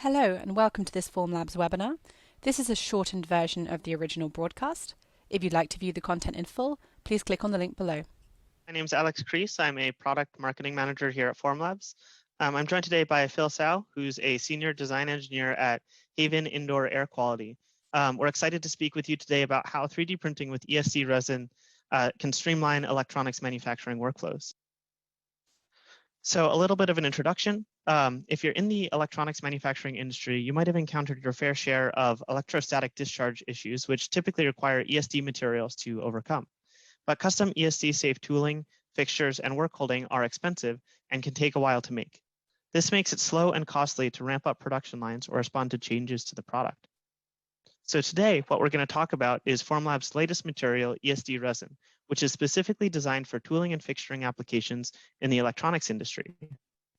Hello and welcome to this Formlabs webinar. This is a shortened version of the original broadcast. If you'd like to view the content in full, please click on the link below. My name is Alex Crease. I'm a product marketing manager here at Formlabs. I'm joined today by Phil Sau, who's a senior design engineer at Haven Indoor Air Quality. We're excited to speak with you today about how 3D printing with ESD resin can streamline electronics manufacturing workflows. So a little bit of an introduction. If you're in the electronics manufacturing industry, you might have encountered your fair share of electrostatic discharge issues, which typically require ESD materials to overcome. But custom ESD-safe tooling, fixtures, and work holding are expensive and can take a while to make. This makes it slow and costly to ramp up production lines or respond to changes to the product. So today, what we're going to talk about is Formlabs' latest material, ESD resin, which is specifically designed for tooling and fixturing applications in the electronics industry.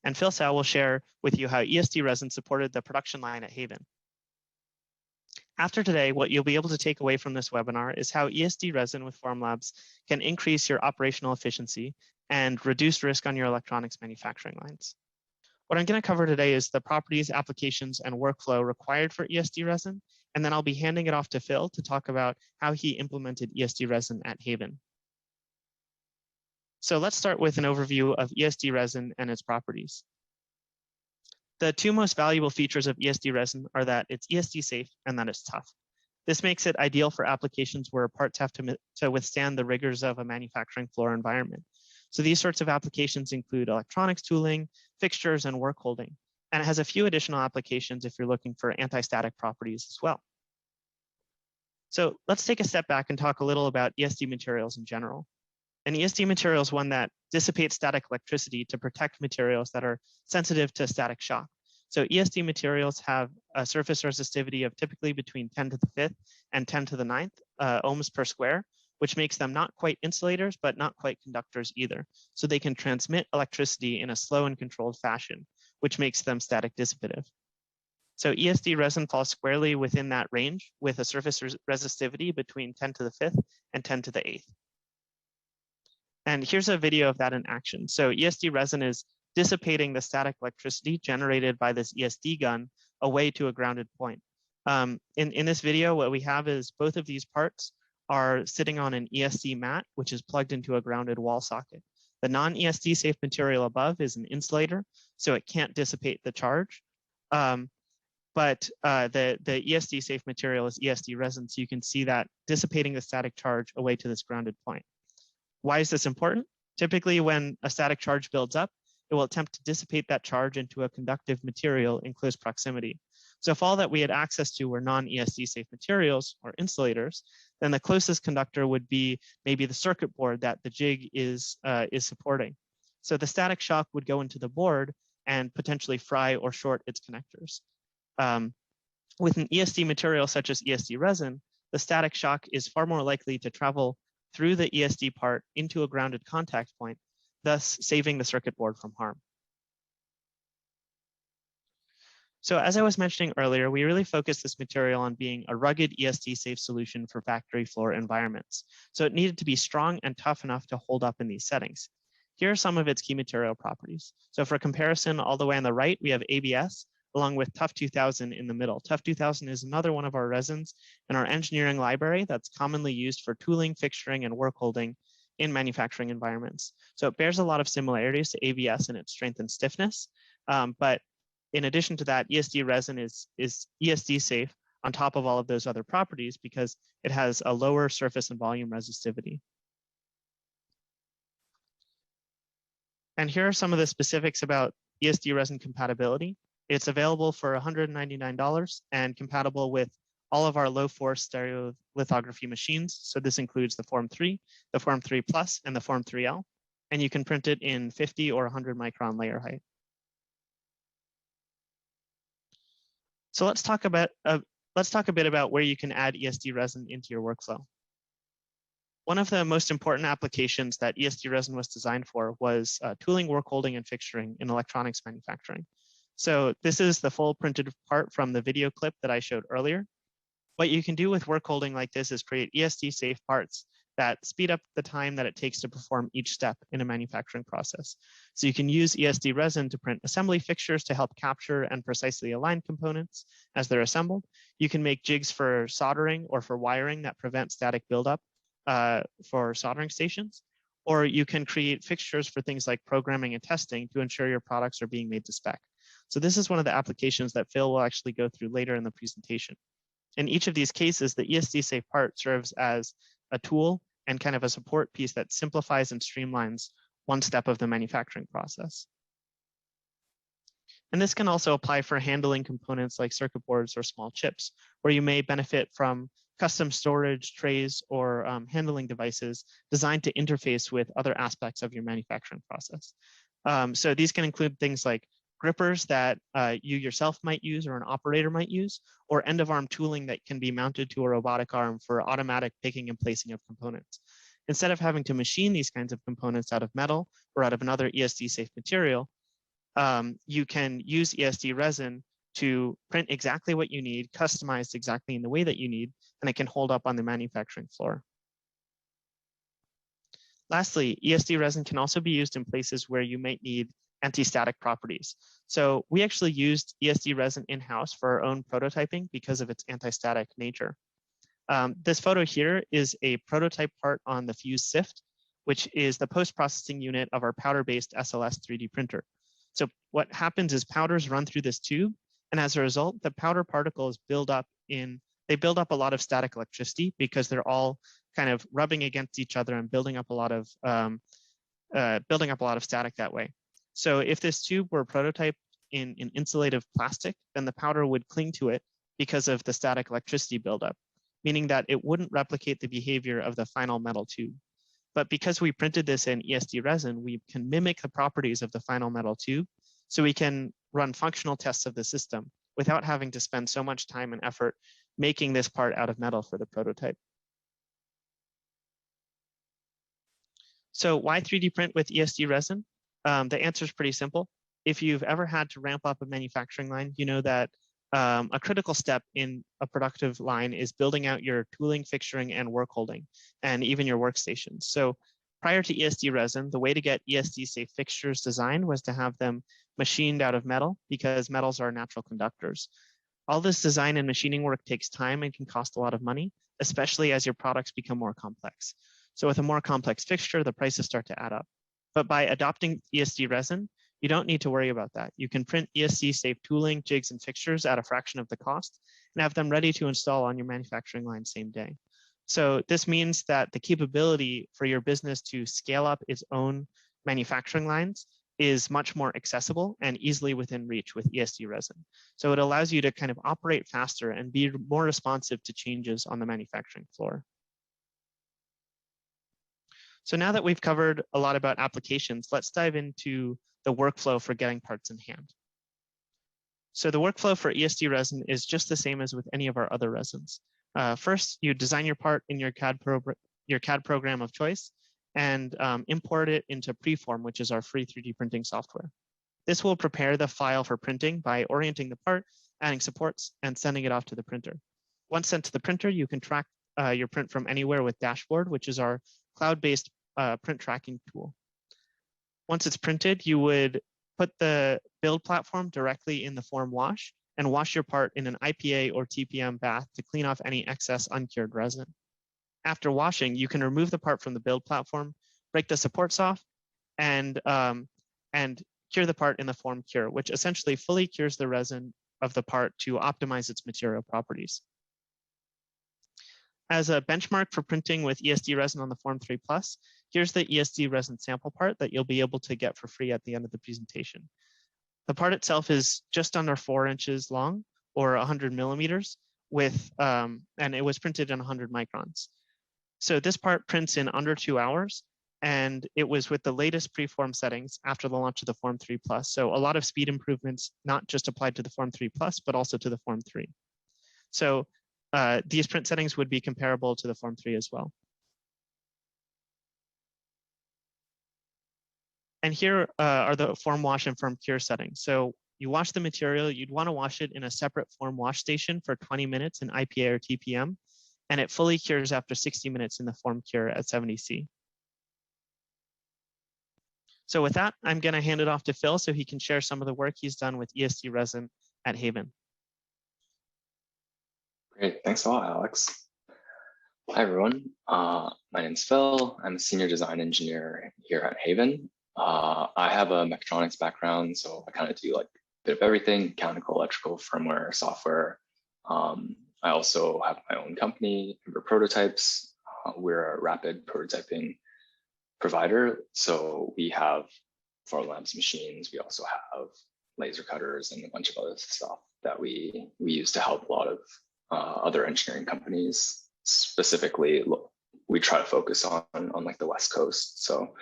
And Phil Sau will share with you how ESD resin supported the production line at Haven. After today, what you'll be able to take away from this webinar is how ESD resin with Formlabs can increase your operational efficiency and reduce risk on your electronics manufacturing lines. What I'm going to cover today is the properties, applications, and workflow required for ESD resin, and then I'll be handing it off to Phil to talk about how he implemented ESD resin at Haven. So let's start with an overview of ESD resin and its properties. The two most valuable features of ESD resin are that it's ESD safe and that it's tough. This makes it ideal for applications where parts have to withstand the rigors of a manufacturing floor environment. So these sorts of applications include electronics tooling, fixtures, and work holding. And it has a few additional applications if you're looking for anti-static properties as well. So let's take a step back and talk a little about ESD materials in general. An ESD material is one that dissipates static electricity to protect materials that are sensitive to static shock. So ESD materials have a surface resistivity of typically between 10 to the 5th and 10 to the 9th ohms per square, which makes them not quite insulators, but not quite conductors either. So they can transmit electricity in a slow and controlled fashion, which makes them static dissipative. So ESD resin falls squarely within that range with a surface resistivity between 10 to the 5th and 10 to the 8th. And here's a video of that in action. So ESD resin is dissipating the static electricity generated by this ESD gun away to a grounded point. In this video, what we have is both of these parts are sitting on an ESD mat, which is plugged into a grounded wall socket. The non-ESD safe material above is an insulator, so it can't dissipate the charge. But the ESD safe material is ESD resin, so you can see that dissipating the static charge away to this grounded point. Why is this important? Typically, when a static charge builds up, it will attempt to dissipate that charge into a conductive material in close proximity. So if all that we had access to were non-ESD safe materials or insulators, then the closest conductor would be maybe the circuit board that the jig is supporting. So the static shock would go into the board and potentially fry or short its connectors. With an ESD material such as ESD resin, the static shock is far more likely to travel through the ESD part into a grounded contact point, thus saving the circuit board from harm. So as I was mentioning earlier, we really focused this material on being a rugged ESD-safe solution for factory floor environments. So it needed to be strong and tough enough to hold up in these settings. Here are some of its key material properties. So for comparison, all the way on the right, we have ABS, along with Tough 2000 in the middle. Tough 2000 is another one of our resins in our engineering library that's commonly used for tooling, fixturing, and work holding in manufacturing environments. So it bears a lot of similarities to ABS in its strength and stiffness, but in addition to that, ESD resin is ESD safe on top of all of those other properties because it has a lower surface and volume resistivity. And here are some of the specifics about ESD resin compatibility. It's available for $199 and compatible with all of our low-force stereolithography machines. So this includes the Form 3, the Form 3 Plus, and the Form 3L. And you can print it in 50 or 100 micron layer height. So let's talk a bit about where you can add ESD resin into your workflow. One of the most important applications that ESD resin was designed for was tooling, work holding, and fixturing in electronics manufacturing. So this is the full printed part from the video clip that I showed earlier. What you can do with work holding like this is create ESD safe parts that speed up the time that it takes to perform each step in a manufacturing process. So you can use ESD resin to print assembly fixtures to help capture and precisely align components as they're assembled. You can make jigs for soldering or for wiring that prevent static buildup for soldering stations. Or you can create fixtures for things like programming and testing to ensure your products are being made to spec. So this is one of the applications that Phil will actually go through later in the presentation. In each of these cases, the ESD-safe part serves as a tool and kind of a support piece that simplifies and streamlines one step of the manufacturing process. And this can also apply for handling components like circuit boards or small chips, where you may benefit from custom storage trays or handling devices designed to interface with other aspects of your manufacturing process. So these can include things like grippers that you yourself might use or an operator might use, or end-of-arm tooling that can be mounted to a robotic arm for automatic picking and placing of components. Instead of having to machine these kinds of components out of metal or out of another ESD-safe material, you can use ESD resin to print exactly what you need, customized exactly in the way that you need, and it can hold up on the manufacturing floor. Lastly, ESD resin can also be used in places where you might need anti-static properties. So we actually used ESD resin in-house for our own prototyping because of its anti-static nature. This photo here is a prototype part on the fused sift, which is the post-processing unit of our powder-based SLS 3D printer. So what happens is powders run through this tube, and as a result, the powder particles build up a lot of static electricity because they're all kind of rubbing against each other and building up a lot of static that way. So if this tube were prototyped in insulative plastic, then the powder would cling to it because of the static electricity buildup, meaning that it wouldn't replicate the behavior of the final metal tube. But because we printed this in ESD resin, we can mimic the properties of the final metal tube, so we can run functional tests of the system without having to spend so much time and effort making this part out of metal for the prototype. So why 3D print with ESD resin? The answer is pretty simple. If you've ever had to ramp up a manufacturing line, you know that a critical step in a productive line is building out your tooling, fixturing, and work holding, and even your workstations. So prior to ESD resin, the way to get ESD-safe fixtures designed was to have them machined out of metal because metals are natural conductors. All this design and machining work takes time and can cost a lot of money, especially as your products become more complex. So with a more complex fixture, the prices start to add up. But by adopting ESD resin, you don't need to worry about that. You can print ESD-safe tooling, jigs, and fixtures at a fraction of the cost and have them ready to install on your manufacturing line same day. So this means that the capability for your business to scale up its own manufacturing lines is much more accessible and easily within reach with ESD resin. So it allows you to kind of operate faster and be more responsive to changes on the manufacturing floor. So now that we've covered a lot about applications, let's dive into the workflow for getting parts in hand. So the workflow for ESD resin is just the same as with any of our other resins. First, you design your part in your CAD program of choice and import it into Preform, which is our free 3D printing software. This will prepare the file for printing by orienting the part, adding supports, and sending it off to the printer. Once sent to the printer, you can track your print from anywhere with Dashboard, which is our cloud-based print tracking tool. Once it's printed, you would put the build platform directly in the form wash and wash your part in an IPA or TPM bath to clean off any excess uncured resin. After washing, you can remove the part from the build platform, break the supports off, and cure the part in the form cure, which essentially fully cures the resin of the part to optimize its material properties. As a benchmark for printing with ESD resin on the Form 3 Plus, here's the ESD resin sample part that you'll be able to get for free at the end of the presentation. The part itself is just under 4 inches long, or 100 millimeters, and it was printed in 100 microns. So this part prints in under 2 hours, and it was with the latest preform settings after the launch of the Form 3 Plus. So a lot of speed improvements, not just applied to the Form 3 Plus, but also to the Form 3. So these print settings would be comparable to the Form 3 as well. And here are the form wash and form cure settings. So you wash the material, you'd want to wash it in a separate form wash station for 20 minutes in IPA or TPM. and it fully cures after 60 minutes in the form cure at 70C. So with that, I'm going to hand it off to Phil so he can share some of the work he's done with ESD Resin at Haven. Great, thanks a lot, Alex. Hi, everyone. My name is Phil. I'm a senior design engineer here at Haven. I have a mechatronics background, so I kind of do like a bit of everything: mechanical, electrical, firmware, software. I also have my own company, Ember Prototypes. We're a rapid prototyping provider, so we have Labs machines. We also have laser cutters and a bunch of other stuff that we use to help a lot of other engineering companies. Specifically, we try to focus on like the West Coast. So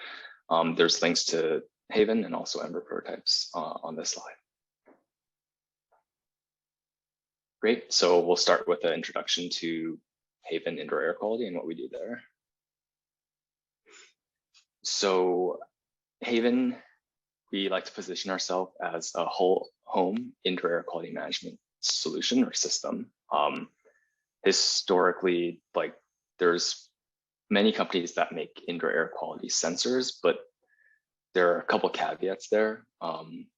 there's links to Haven and also Ember Prototypes on this slide. Great, so we'll start with an introduction to Haven indoor air quality and what we do there. So Haven, we like to position ourselves as a whole home indoor air quality management solution or system. Historically, like there's many companies that make indoor air quality sensors, but there are a couple caveats there.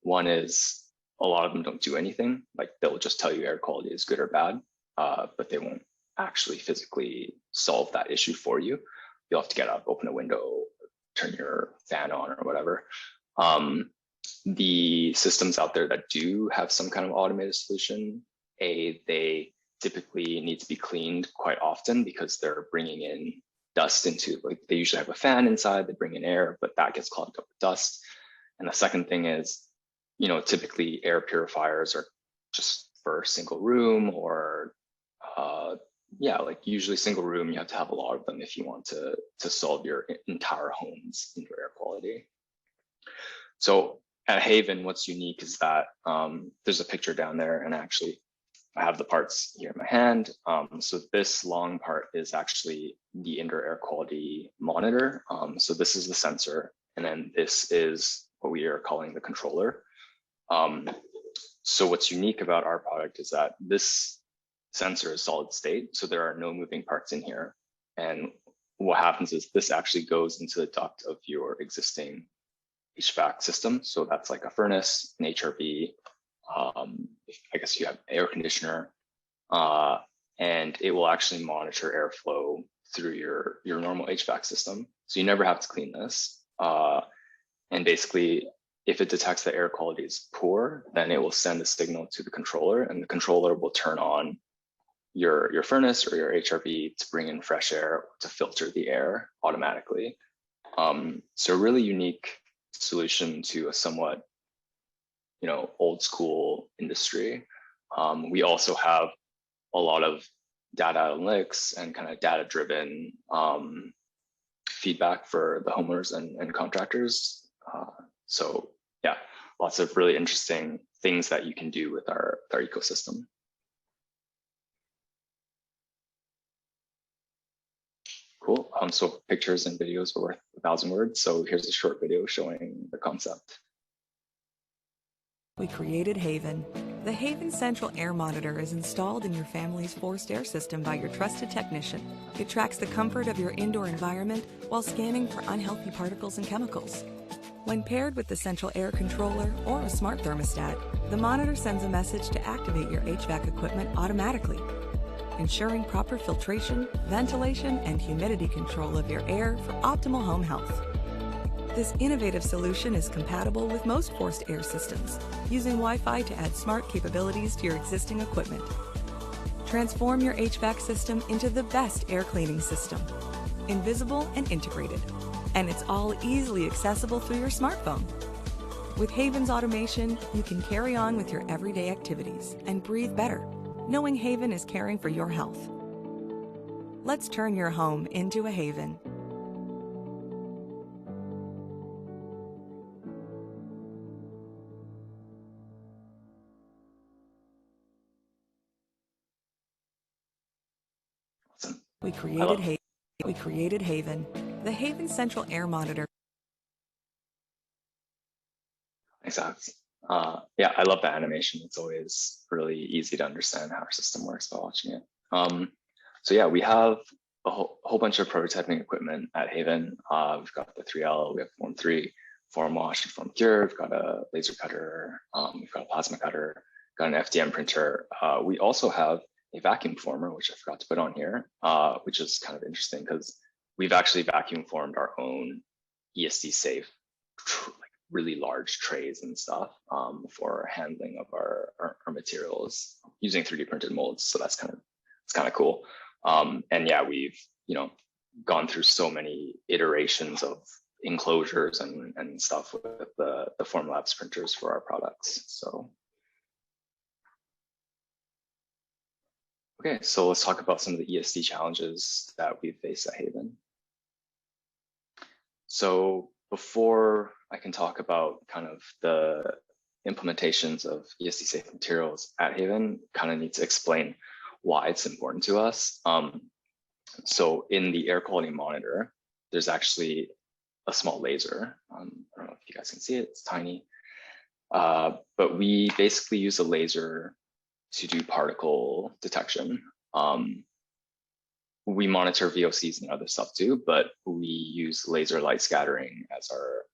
One is a lot of them don't do anything. Like they'll just tell you air quality is good or bad, but they won't actually physically solve that issue for you. You'll have to get up, open a window, turn your fan on or whatever. The systems out there that do have some kind of automated solution, they typically need to be cleaned quite often because they're bringing in dust into, like they usually have a fan inside, they bring in air, but that gets clogged up with dust. And the second thing is, you know, typically air purifiers are just for a single room or yeah, like usually single room, you have to have a lot of them if you want to solve your entire home's indoor air quality. So at Haven, what's unique is that there's a picture down there, and actually I have the parts here in my hand. So this long part is actually the indoor air quality monitor. So this is the sensor, and then this is what we are calling the controller. So what's unique about our product is that this sensor is solid state, so there are no moving parts in here. And what happens is this actually goes into the duct of your existing HVAC system. So that's like a furnace, an HRV, I guess you have air conditioner, and it will actually monitor airflow through your normal HVAC system. So you never have to clean this. And basically, if it detects that air quality is poor, then it will send a signal to the controller, and the controller will turn on your furnace or your HRV to bring in fresh air, to filter the air automatically. So a really unique solution to a somewhat, you know, old school industry. We also have a lot of data analytics and kind of data driven feedback for the homeowners and contractors. So yeah, lots of really interesting things that you can do with our ecosystem. Cool. So pictures and videos are worth 1,000 words. So here's a short video showing the concept. We created Haven. The Haven Central Air Monitor is installed in your family's forced air system by your trusted technician. It tracks the comfort of your indoor environment while scanning for unhealthy particles and chemicals. When paired with the central air controller or a smart thermostat, the monitor sends a message to activate your HVAC equipment automatically, ensuring proper filtration, ventilation, and humidity control of your air for optimal home health. This innovative solution is compatible with most forced air systems, using Wi-Fi to add smart capabilities to your existing equipment. Transform your HVAC system into the best air cleaning system, invisible and integrated. And it's all easily accessible through your smartphone. With Haven's automation, you can carry on with your everyday activities and breathe better, knowing Haven is caring for your health. Let's turn your home into a Haven. Awesome. We created Haven, the Haven Central Air Monitor. Exactly. Yeah, I love the animation. It's always really easy to understand how our system works by watching it. So yeah, we have a whole bunch of prototyping equipment at Haven. We've got the 3L, we have Form 3, Form Wash, and Form Cure. We've got a laser cutter, we've got a plasma cutter, got an FDM printer. We also have a vacuum former, which I forgot to put on here, which is kind of interesting because we've actually vacuum formed our own ESD-safe, like really large trays and stuff for handling of our materials using 3D printed molds. So it's kind of cool. And yeah, we've gone through so many iterations of enclosures and stuff with the Formlabs printers for our products. So okay, so let's talk about some of the ESD challenges that we've faced at Haven. So before I can talk about kind of the implementations of ESD safe materials at Haven, kind of need to explain why it's important to us. So in the air quality monitor, there's actually a small laser. I don't know if you guys can see it, it's tiny. But we basically use a laser to do particle detection. We monitor VOCs and other stuff too, but we use laser light scattering as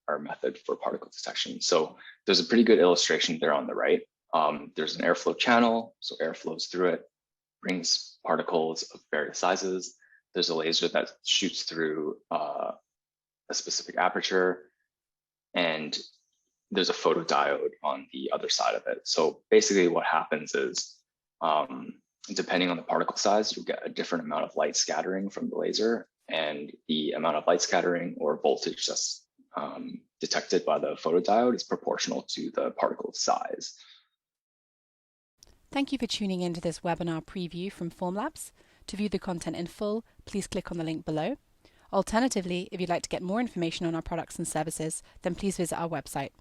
our method for particle detection. So there's a pretty good illustration there on the right. There's an airflow channel, so air flows through it, brings particles of various sizes. There's a laser that shoots through a specific aperture, and there's a photodiode on the other side of it. So basically what happens is, depending on the particle size, you'll get a different amount of light scattering from the laser, and the amount of light scattering or voltage that's detected by the photodiode is proportional to the particle size. Thank you for tuning in to this webinar preview from Formlabs. To view the content in full, please click on the link below. Alternatively, if you'd like to get more information on our products and services, then please visit our website.